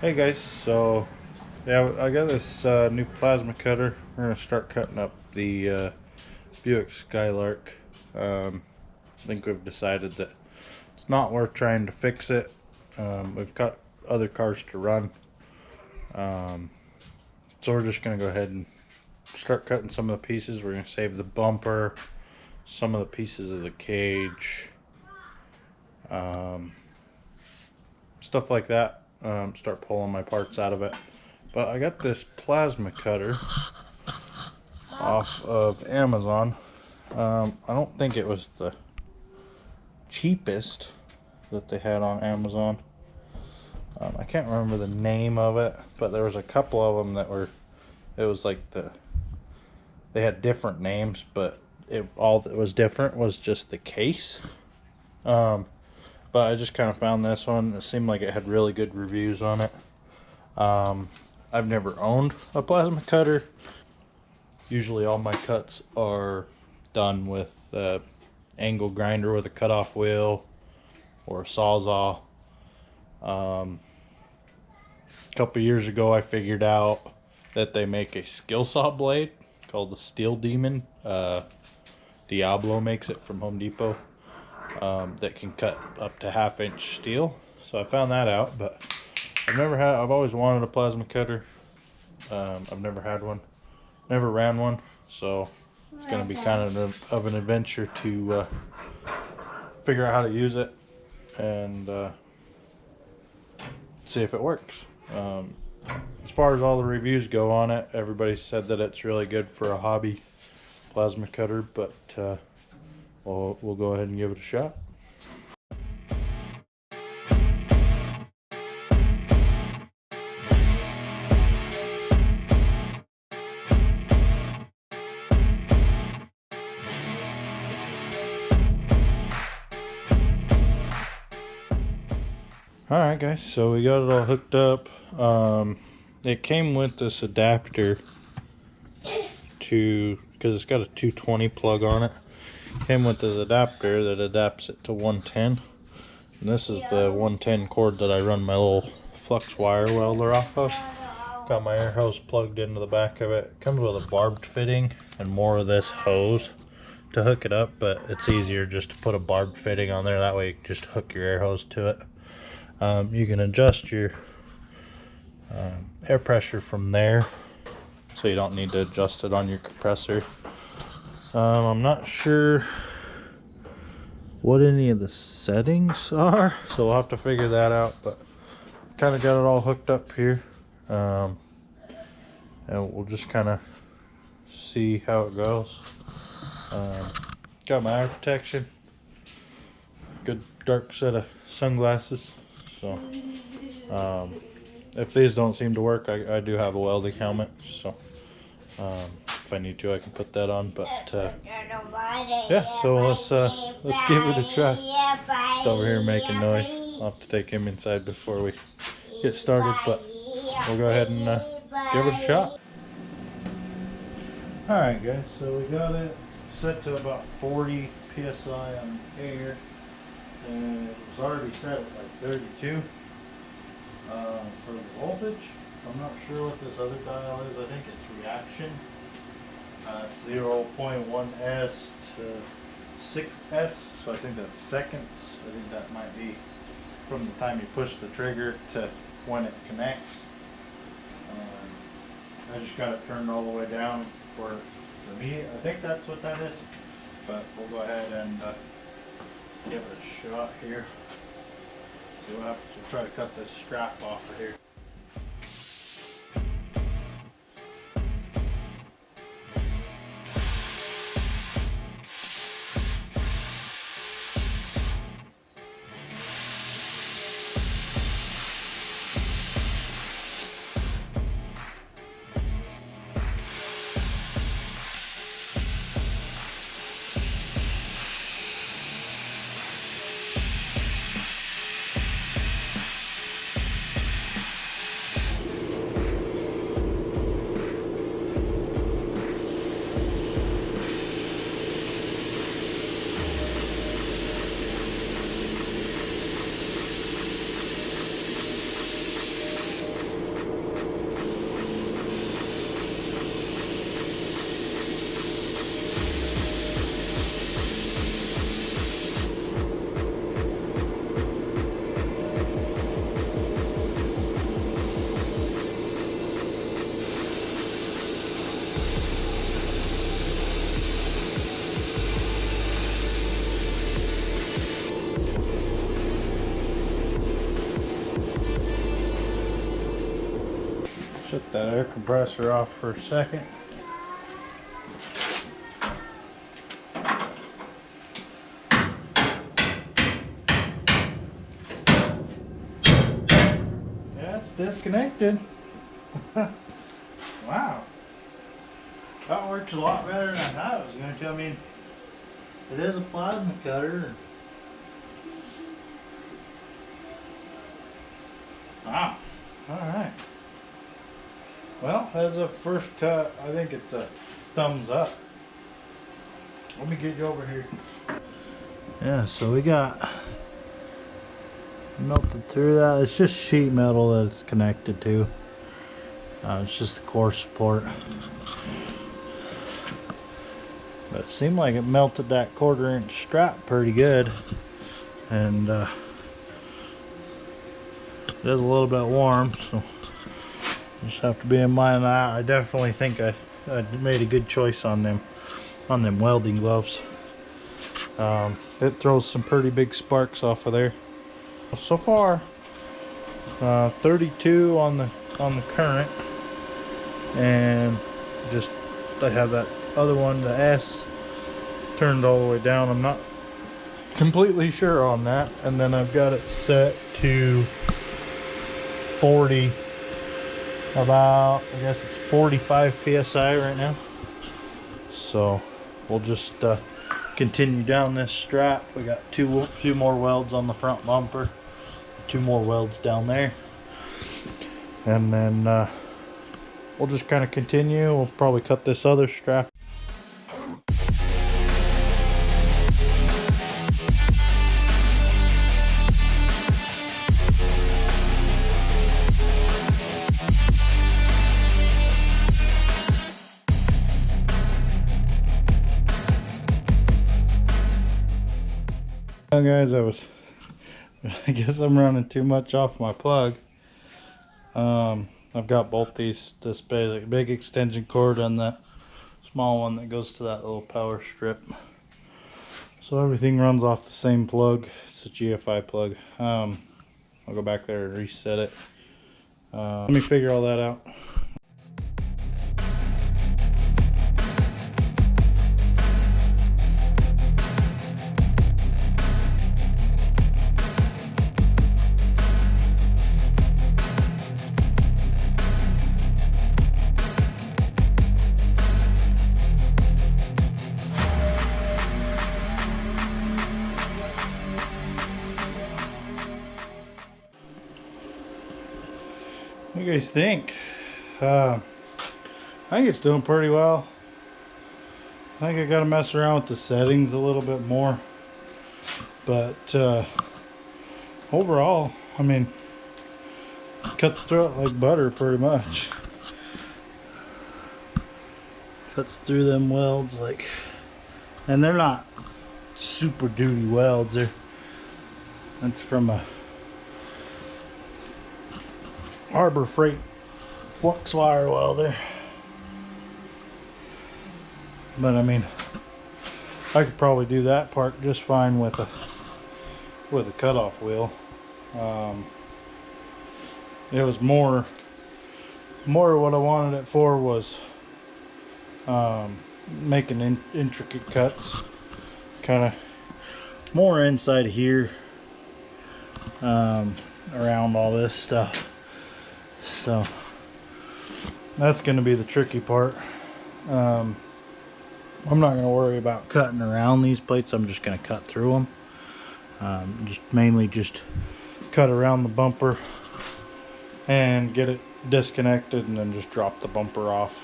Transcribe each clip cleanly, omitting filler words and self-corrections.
Hey guys, so yeah, I got this new plasma cutter. We're gonna start cutting up the Buick Skylark. I think we've decided that it's not worth trying to fix it. We've got other cars to run, so we're just gonna go ahead and start cutting some of the pieces. We're gonna save the bumper, some of the pieces of the cage, stuff like that. Start pulling my parts out of it. But I got this plasma cutter off of Amazon. I don't think it was the cheapest that they had on Amazon. I can't remember the name of it, but there was a couple of them that were, it was like they had different names, but all that was different was just the case. But I just kind of found this one. It seemed like it had really good reviews on it. I've never owned a plasma cutter. Usually all my cuts are done with angle grinder with a cutoff wheel or a Sawzall. A couple years ago I figured out that they make a skill saw blade called the Steel Demon. Diablo makes it from Home Depot. That can cut up to 1/2 inch steel. So I found that out, but I've always wanted a plasma cutter. I've never had one, never ran one, so it's going to be kind of an adventure to figure out how to use it and see if it works. As far as all the reviews go on it, everybody said that it's really good for a hobby plasma cutter, but we'll go ahead and give it a shot. Alright guys, so we got it all hooked up. It came with this adapter because it's got a 220 plug on it. Came with this adapter that adapts it to 110. And this is the 110 cord that I run my little flux wire welder off of. Got my air hose plugged into the back of it. Comes with a barbed fitting and more of this hose to hook it up, but it's easier just to put a barbed fitting on there. That way you can just hook your air hose to it. You can adjust your air pressure from there, so you don't need to adjust it on your compressor. I'm not sure what any of the settings are, so we'll have to figure that out, but kind of got it all hooked up here, and we'll just kind of see how it goes. Got my eye protection, good dark set of sunglasses, so if these don't seem to work, I do have a welding helmet, so if I need to I can put that on, but yeah, so let's give it a try. He's over here making noise. I'll have to take him inside before we get started, but we'll go ahead and give it a shot. Alright guys, so we got it set to about 40 psi on air, and it was already set at like 32 for the voltage. I'm not sure what this other dial is. I think it's reaction. 0.1S to 6S, so I think that's seconds. I think that might be from the time you push the trigger to when it connects. I just got it turned all the way down for it's immediate. I think that's what that is, but we'll go ahead and give it a shot here. See what happens. We'll try to cut this strap off of here. Take that air compressor off for a second. Yeah, it's disconnected. Wow. That works a lot better than I thought it was going to. I mean, it is a plasma cutter. Wow. Alright. Well, as a first cut, I think it's a thumbs up. Let me get you over here. Yeah, so we got melted through that. It's just sheet metal that it's connected to. It's just the core support. But it seemed like it melted that 1/4 inch strap pretty good. And it is a little bit warm, so you just have to be in mind that. I definitely think I made a good choice on them welding gloves. It throws some pretty big sparks off of there. So far, 32 on the current, and just I have that other one, the S, turned all the way down. I'm not completely sure on that, and then I've got it set to 40, about, I guess it's 45 psi right now. So we'll just continue down this strap. We got two more welds on the front bumper, 2 more welds down there, and then we'll just kind of continue. We'll probably cut this other strap. Well, guys, I guess I'm running too much off my plug. I've got both this big extension cord and that small one that goes to that little power strip. So everything runs off the same plug. It's a GFI plug. I'll go back there and reset it. Let me figure all that out. What do you guys think? I think it's doing pretty well. I think I gotta mess around with the settings a little bit more, but overall, I mean, cut the throat like butter pretty much. Cuts through them welds like, and they're not super duty welds. That's from a Harbor Freight flux wire welder. But I mean, I could probably do that part just fine with a cutoff wheel. It was more what I wanted it for was making intricate cuts, kind of more inside here, around all this stuff. So that's going to be the tricky part. I'm not going to worry about cutting around these plates. I'm just going to cut through them. Mainly just cut around the bumper and get it disconnected, and then just drop the bumper off.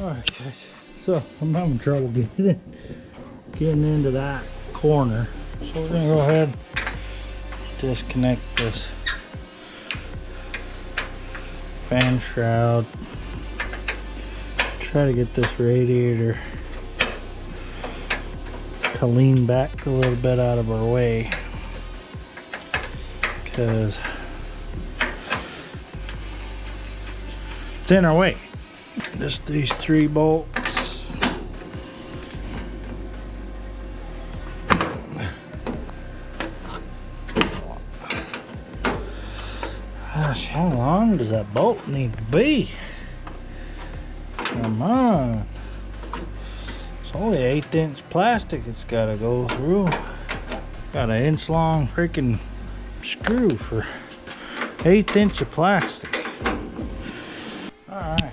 Alright guys, so I'm having trouble getting into that corner, so we're gonna go ahead and disconnect this fan shroud, try to get this radiator to lean back a little bit out of our way, because thinner weight. Just these 3 bolts. Gosh, how long does that bolt need to be? Come on. It's only 1/8" plastic it's gotta go through. Got an 1" long freaking screw for 1/8" of plastic. Alright.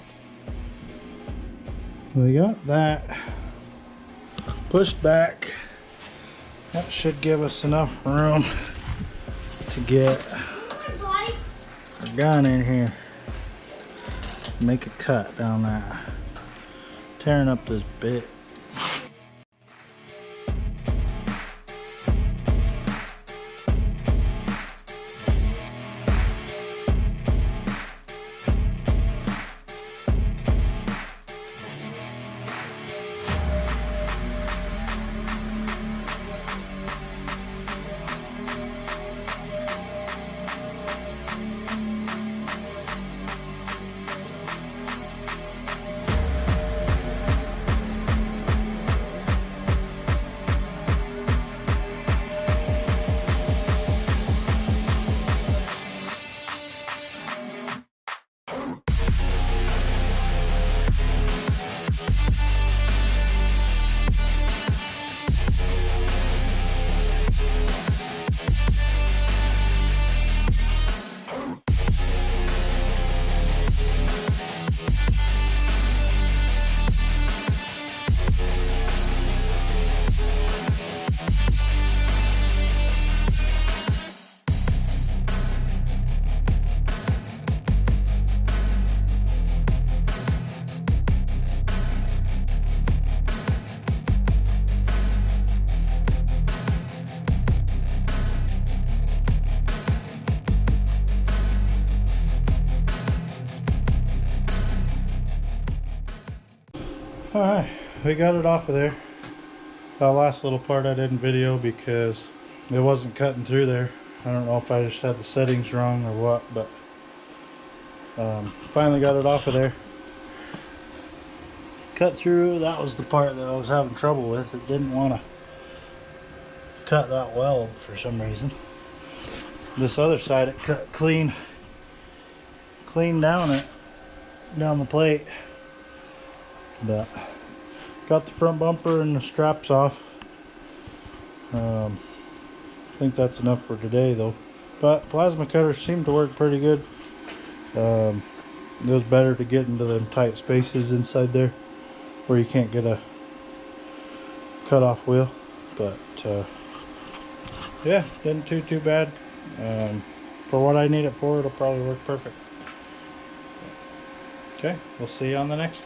We got that pushed back. That should give us enough room to get our gun in here. Make a cut down that. Tearing up this bit. Alright, we got it off of there. That last little part I didn't video because it wasn't cutting through there. I don't know if I just had the settings wrong or what, but finally got it off of there. Cut through, that was the part that I was having trouble with. It didn't want to cut that weld for some reason. This other side it cut clean down the plate. But got the front bumper and the straps off. I think that's enough for today though. But plasma cutters seem to work pretty good. It was better to get into them tight spaces inside there where you can't get a cut off wheel. But yeah, didn't do too bad. For what I need it for, it'll probably work perfect. Okay, we'll see you on the next one.